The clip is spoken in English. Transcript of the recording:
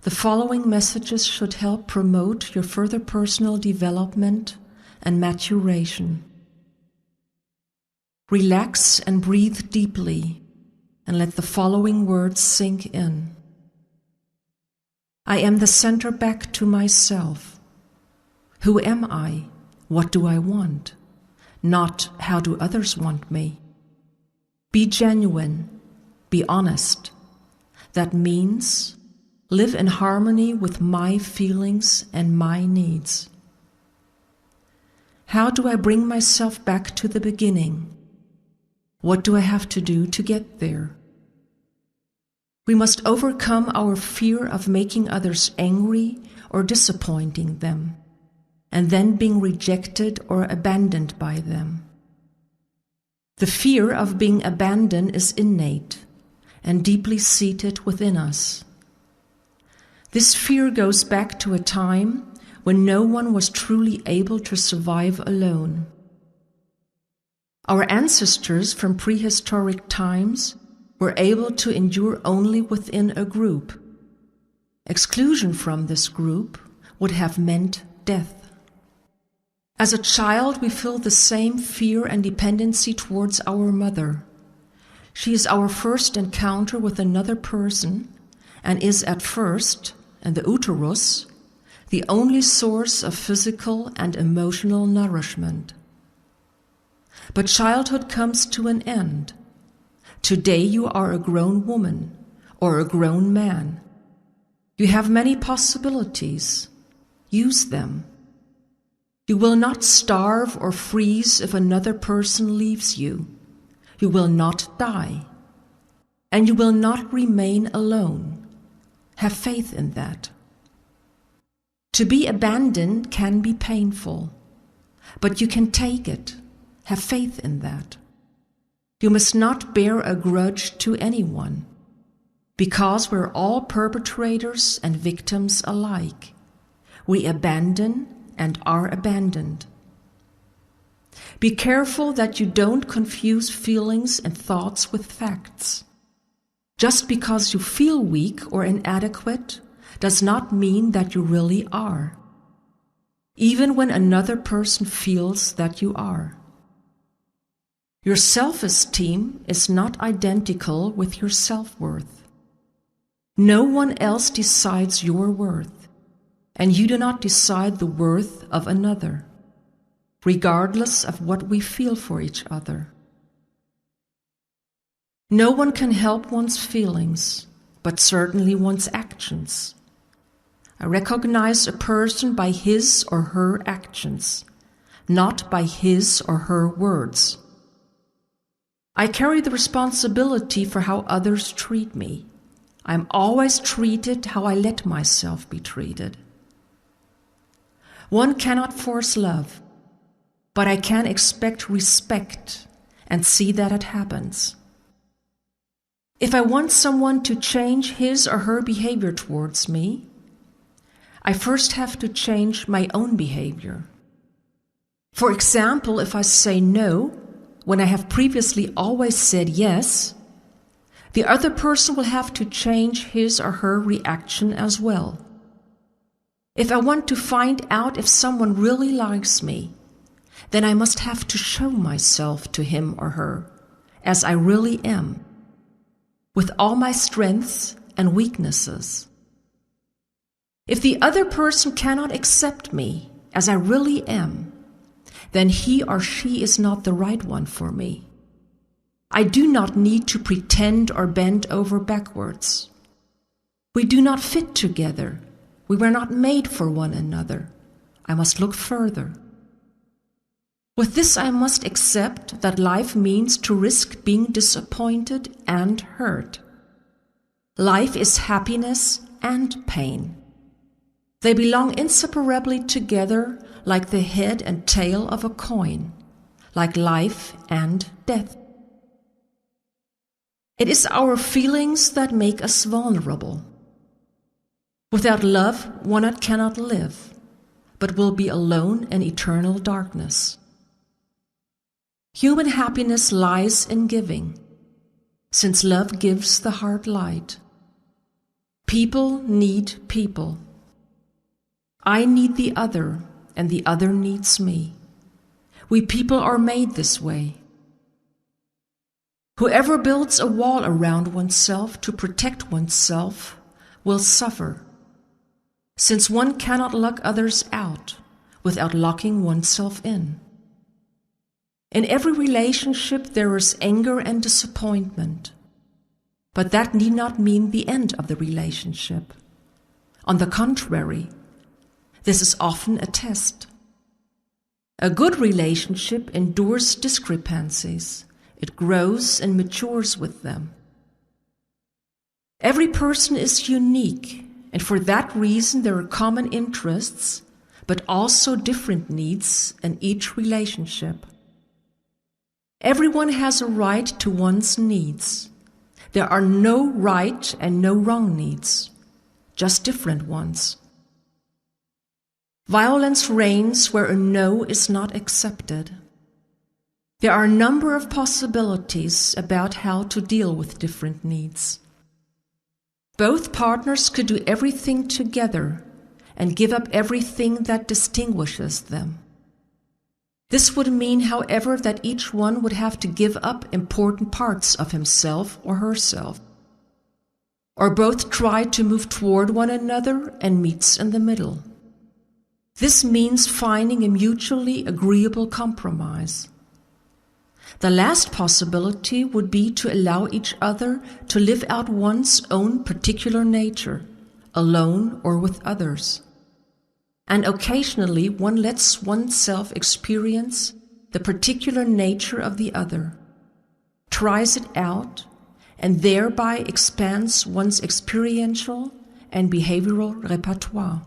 The following messages should help promote your further personal development and maturation. Relax and breathe deeply, and let the following words sink in. I am the center back to myself. Who am I? What do I want? Not how do others want me? Be genuine. Be honest. That means live in harmony with my feelings and my needs. How do I bring myself back to the beginning? What do I have to do to get there? We must overcome our fear of making others angry or disappointing them, and then being rejected or abandoned by them. The fear of being abandoned is innate and deeply seated within us. This fear goes back to a time when no one was truly able to survive alone. Our ancestors from prehistoric times were able to endure only within a group. Exclusion from this group would have meant death. As a child, we feel the same fear and dependency towards our mother. She is our first encounter with another person and is at first, in the uterus, the only source of physical and emotional nourishment. But childhood comes to an end. Today you are a grown woman or a grown man. You have many possibilities. Use them. You will not starve or freeze if another person leaves you. You will not die. And you will not remain alone. Have faith in that. To be abandoned can be painful, but you can take it. Have faith in that. You must not bear a grudge to anyone, because we're all perpetrators and victims alike. We abandon and are abandoned. Be careful that you don't confuse feelings and thoughts with facts. Just because you feel weak or inadequate does not mean that you really are, even when another person feels that you are. Your self-esteem is not identical with your self-worth. No one else decides your worth, and you do not decide the worth of another, regardless of what we feel for each other. No one can help one's feelings, but certainly one's actions. I recognize a person by his or her actions, not by his or her words. I carry the responsibility for how others treat me. I'm always treated how I let myself be treated. One cannot force love, but I can expect respect and see that it happens. If I want someone to change his or her behavior towards me, I first have to change my own behavior. For example, if I say no when I have previously always said yes, the other person will have to change his or her reaction as well. If I want to find out if someone really likes me, then I must have to show myself to him or her as I really am, with all my strengths and weaknesses. If the other person cannot accept me as I really am, then he or she is not the right one for me. I do not need to pretend or bend over backwards. We do not fit together. We were not made for one another. I must look further. With this, I must accept that life means to risk being disappointed and hurt. Life is happiness and pain. They belong inseparably together like the head and tail of a coin, like life and death. It is our feelings that make us vulnerable. Without love, one cannot live, but will be alone in eternal darkness. Human happiness lies in giving, since love gives the heart light. People need people. I need the other, and the other needs me. We people are made this way. Whoever builds a wall around oneself to protect oneself will suffer, since one cannot lock others out without locking oneself in. In every relationship there is anger and disappointment, but that need not mean the end of the relationship. On the contrary, this is often a test. A good relationship endures discrepancies. It grows and matures with them. Every person is unique, and for that reason there are common interests, but also different needs in each relationship. Everyone has a right to one's needs. There are no right and no wrong needs, just different ones. Violence reigns where a no is not accepted. There are a number of possibilities about how to deal with different needs. Both partners could do everything together and give up everything that distinguishes them. This would mean, however, that each one would have to give up important parts of himself or herself. Or both try to move toward one another and meets in the middle. This means finding a mutually agreeable compromise. The last possibility would be to allow each other to live out one's own particular nature, alone or with others. And occasionally one lets oneself experience the particular nature of the other, tries it out, and thereby expands one's experiential and behavioral repertoire.